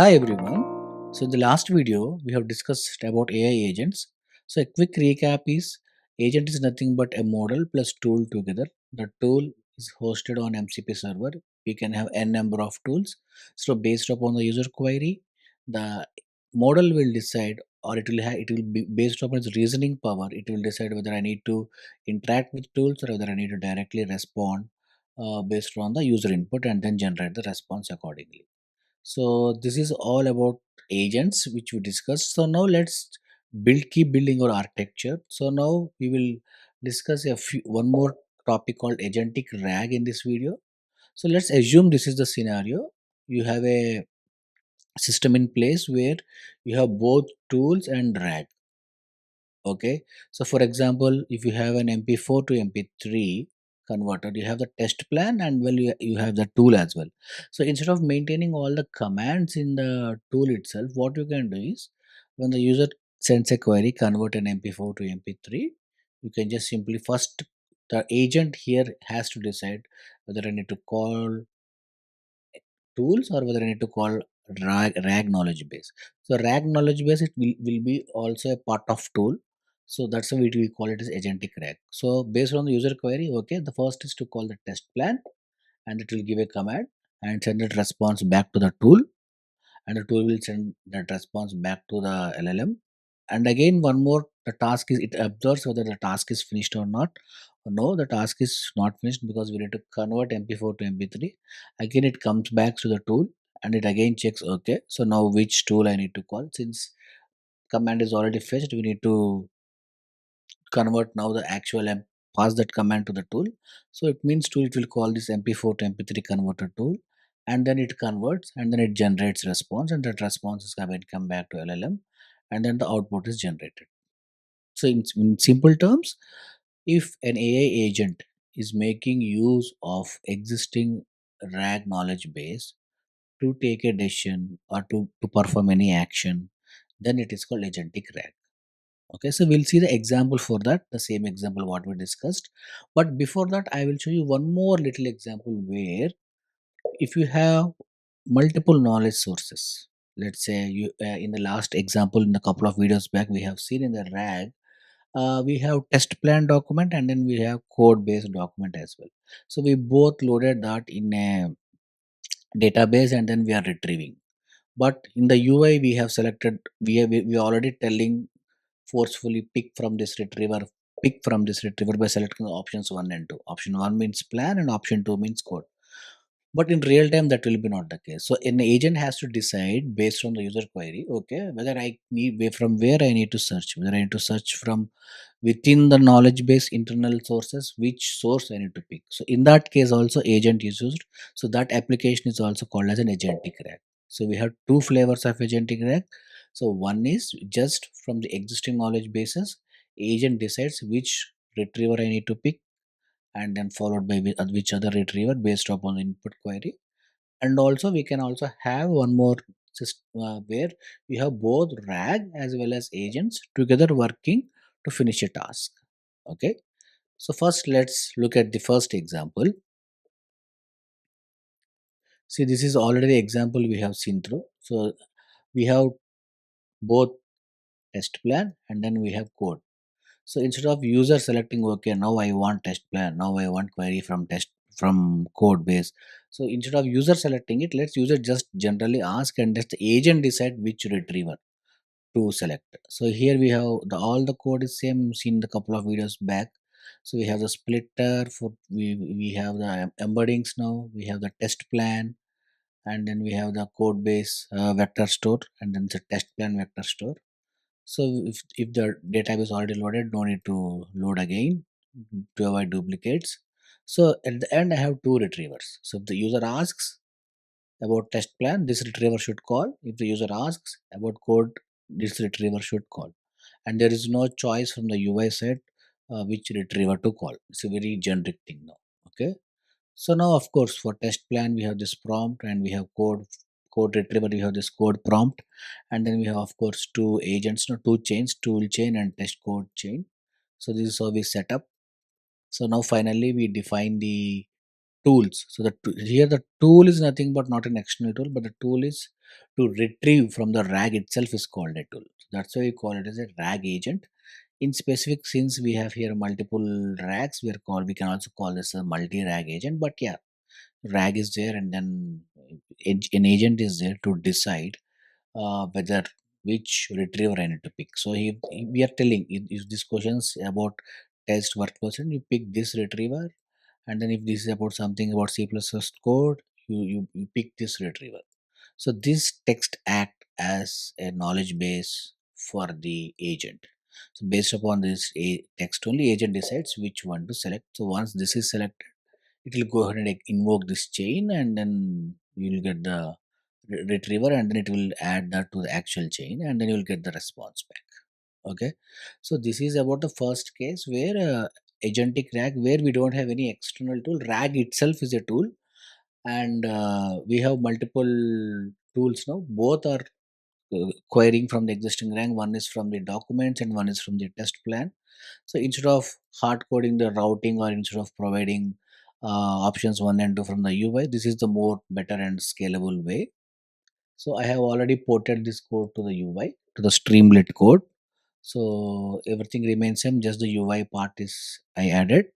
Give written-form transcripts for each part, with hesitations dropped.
Hi everyone. So in the last video we have discussed about AI agents. So a quick recap is agent is nothing but a model plus tool together. The tool is hosted on MCP server. We can have n number of tools. So based upon the user query, the model will decide or it will be based upon its reasoning power. It will decide whether I need to interact with tools or whether I need to directly respond based on the user input and then generate the response accordingly. So this is all about agents which we discussed. So now let's keep building our architecture. So now we will discuss one more topic called agentic RAG in this video. So let's assume this is the scenario. You have a system in place where you have both tools and RAG. Okay, so for example, if you have an MP4 to MP3 converter, you have the test plan and you have the tool as well. So instead of maintaining all the commands in the tool itself, what you can do is when the user sends a query, convert an MP4 to MP3, you can just simply first the agent here has to decide whether I need to call tools or whether I need to call RAG knowledge base. So RAG knowledge base will be also a part of tool. So that's why we call it as agentic RAG. So based on the user query, okay, the first is to call the test plan and it will give a command and send that response back to the tool, and the tool will send that response back to the LLM. And again, one more, the task is it observes whether the task is finished or not. No, the task is not finished because we need to convert MP4 to MP3. Again, it comes back to the tool and it again checks, okay, so now which tool I need to call. Since command is already fetched, we need to convert now the actual and pass that command to the tool. So it means tool it will call this MP4 to MP3 converter tool, and then it converts and then it generates response, and that response is going to come back to LLM, and then the output is generated. So in simple terms, if an AI agent is making use of existing RAG knowledge base to take a decision or to perform any action, then it is called agentic RAG. Okay, so we'll see the example for that, the same example what we discussed. But before that, I will show you one more little example where if you have multiple knowledge sources, let's say you in the last example in a couple of videos back, we have seen in the RAG, we have test plan document and then we have code based document as well. So we both loaded that in a database and then we are retrieving. But in the UI, we have selected, we already telling forcefully pick from this retriever by selecting options 1 and 2. Option 1 means plan and option 2 means code, but in real time that will be not the case. So an agent has to decide based on the user query, okay, whether I need from where I need to search, whether I need to search from within the knowledge base internal sources, which source I need to pick. So in that case also agent is used. So that application is also called as an agentic RAG. So we have two flavors of agentic RAG. So one is just from the existing knowledge bases, agent decides which retriever I need to pick, and then followed by which other retriever based upon the input query. And also we can also have one more system where we have both RAG as well as agents together working to finish a task. Okay, so first let's look at the first example. See, this is already the example we have seen through. So we have both test plan and then we have code. So instead of user selecting, okay, now I want test plan, now I want query from test from code base. So instead of user selecting it, let's user just generally ask and let the agent decide which retriever to select. So here we have all the code is same seen the couple of videos back. So we have the splitter for we have the embeddings now. We have the test plan, and then we have the code base vector store, and then the test plan vector store. So if the database is already loaded, no need to load again to avoid duplicates. So at the end, I have two retrievers. So if the user asks about test plan, this retriever should call. If the user asks about code, this retriever should call. And there is no choice from the UI side which retriever to call. It's a very generic thing now. Okay. So now, of course, for test plan, we have this prompt and we have code retriever, we have this code prompt, and then we have, of course, two agents, no, two chains, tool chain and test code chain. So this is how we set up. So now finally we define the tools. So here the tool is nothing but not an external tool, but the tool is to retrieve from the RAG itself is called a tool. That's why we call it as a RAG agent. In specific, since we have here multiple RAGs, we can also call this a multi-RAG agent. But yeah, RAG is there, and then an agent is there to decide whether which retriever I need to pick. So we are telling if this questions about test workflows, and you pick this retriever, and then if this is about something about C++ code, you pick this retriever. So this text act as a knowledge base for the agent. So based upon this text only, agent decides which one to select. So once this is selected, it will go ahead and invoke this chain, and then you will get the retriever, and then it will add that to the actual chain, and then you will get the response back. Okay, so this is about the first case where agentic RAG, where we don't have any external tool. RAG itself is a tool, and we have multiple tools now. Both are querying from the existing rank. One is from the documents and one is from the test plan. So instead of hard coding the routing, or instead of providing options 1 and 2 from the UI, this is the more better and scalable way. So I have already ported this code to the UI, to the Streamlit code. So everything remains same, just the UI part is I added.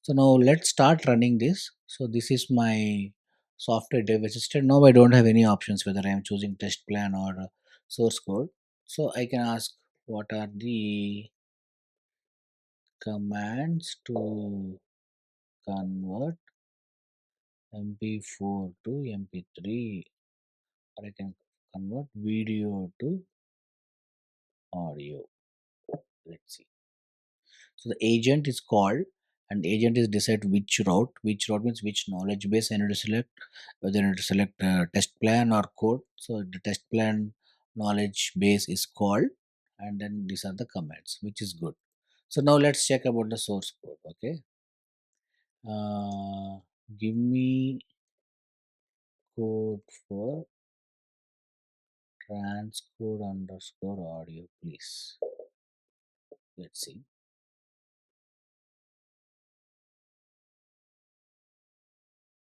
So now let's start running this. So this is my software dev assistant. Now I don't have any options whether I am choosing test plan or source code. So I can ask what are the commands to convert MP4 to MP3, or I can convert video to audio. Let's see. So the agent is called, and the agent is decide which route. Which route means which knowledge base I need to select. Whether I need to select test plan or code. So the test plan knowledge base is called, and then these are the commands, which is good. So now let's check about the source code. Okay, uh, give me code for transcode underscore audio, please. Let's see.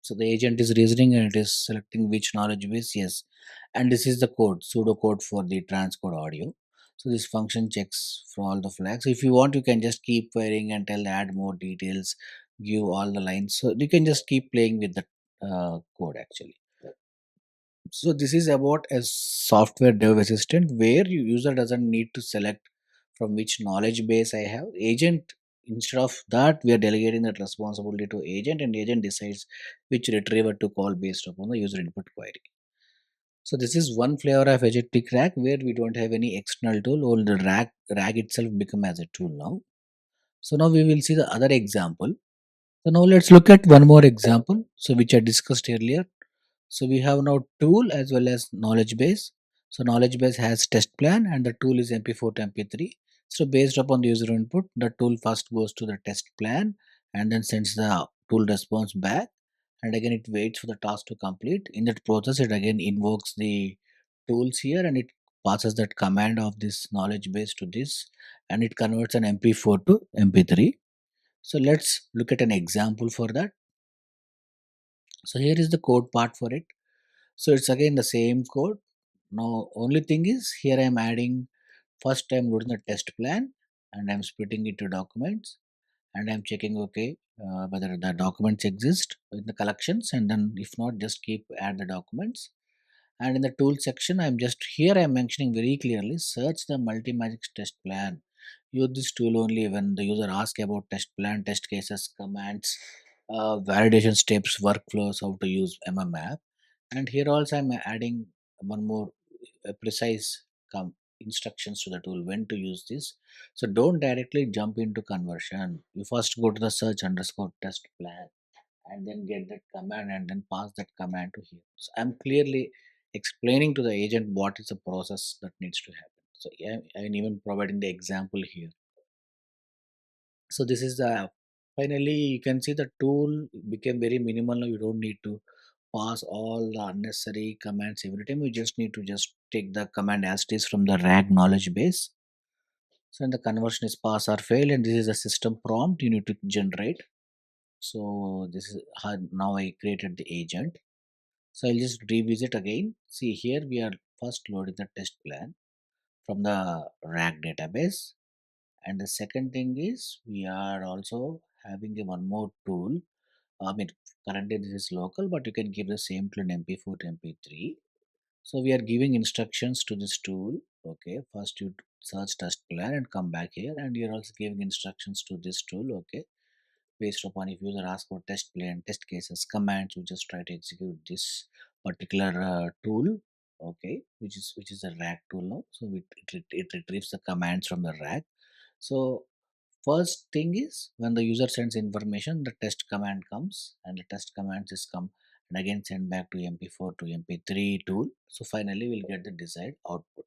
So the agent is reasoning and it is selecting which knowledge base. Yes, and this is the code, pseudo code for the transcode audio. So this function checks for all the flags. If you want, you can just keep querying and tell add more details, give all the lines. So you can just keep playing with the code actually. So this is about a software dev assistant where user doesn't need to select from which knowledge base I have. Agent, instead of that, we are delegating that responsibility to agent, and agent decides which retriever to call based upon the user input query. So this is one flavor of agentic RAG where we don't have any external tool, or the RAG itself become as a tool now. So now we will see the other example. So now let's look at one more example. So which I discussed earlier. So we have now tool as well as knowledge base. So knowledge base has test plan, and the tool is MP4 to MP3. So based upon the user input, the tool first goes to the test plan and then sends the tool response back. And again, it waits for the task to complete. In that process, it again invokes the tools here, and it passes that command of this knowledge base to this, and it converts an MP4 to MP3. So let's look at an example for that. So here is the code part for it. So it's again the same code. Now only thing is here I am adding, first I'm loading the test plan, and I'm splitting it to documents, and I'm checking okay whether the documents exist in the collections, and then if not, just keep add the documents. And in the tool section, I'm just here I'm mentioning very clearly search the multi-magic test plan. Use this tool only when the user asks about test plan, test cases, commands, validation steps, workflows, how to use mmap. And here also I'm adding one more precise instructions to the tool when to use this. So don't directly jump into conversion. You first go to the search underscore test plan, and then get that command, and then pass that command to here. So I'm clearly explaining to the agent what is the process that needs to happen. So yeah, I'm even providing the example here. So this is the finally you can see the tool became very minimal now. You don't need to pass all the unnecessary commands every time. You just need to just take the command as it is from the RAG knowledge base. So when the conversion is pass or fail, and this is a system prompt you need to generate. So this is how now I created the agent. So I'll just revisit again. See here we are first loading the test plan from the RAG database. And the second thing is we are also having a one more tool. I mean, currently this is local, but you can give the same tool in MP4 to MP3. So we are giving instructions to this tool. Okay, first you search test plan and come back here, and you're also giving instructions to this tool. Okay, based upon if user asks for test plan, test cases, commands, you just try to execute this particular tool. Okay, which is a RAG tool now. So it retrieves the commands from the RAG. So first thing is when the user sends information, the test command comes, and the test command is come and again send back to MP4 to MP3 tool. So finally we'll get the desired output.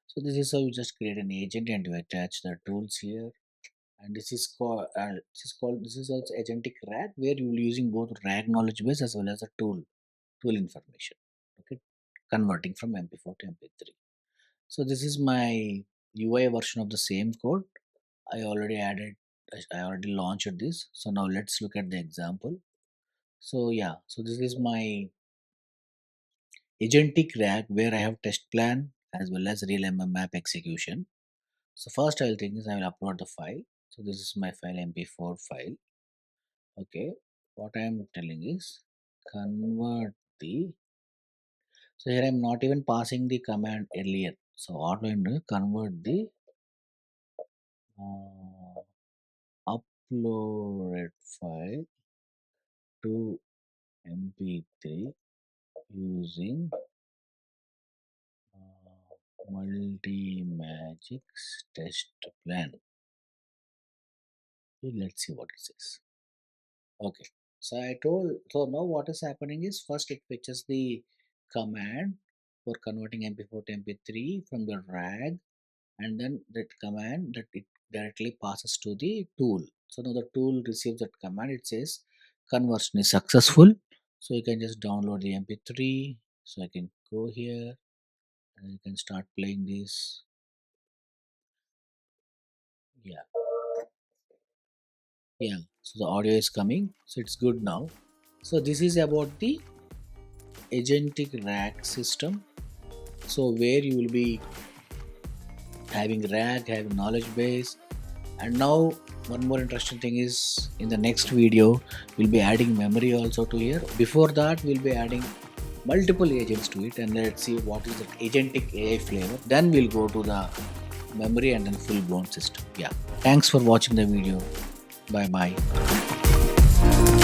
So this is how you just create an agent and you attach the tools here. And this is also agentic RAG, where you will using both RAG knowledge base as well as the tool information. Okay, converting from MP4 to MP3. So this is my UI version of the same code. I already added, I already launched this. So now let's look at the example. So yeah, so this is my agentic RAG where I have test plan as well as real map execution. So first I will think is I will upload the file. So this is my file MP4 file. Okay, what I am telling is convert the. So here I am not even passing the command earlier. So what I am doing, convert the uh, uploaded file to MP3 using Multimagic's test plan. Okay, let's see what it says. Okay, so I told, so now what is happening is first it fetches the command for converting MP4 to MP3 from the RAG, and then that command that it directly passes to the tool. So now the tool receives that command, it says conversion is successful. So you can just download the MP3. So I can go here and you can start playing this. Yeah, yeah. So the audio is coming. So it's good now. So this is about the agentic RAG system. So where you will be having RAG, having knowledge base. And now one more interesting thing is in the next video, we'll be adding memory also to here. Before that, we'll be adding multiple agents to it, and let's see what is the agentic AI flavor. Then we'll go to the memory and then full blown system. Yeah. Thanks for watching the video. Bye bye.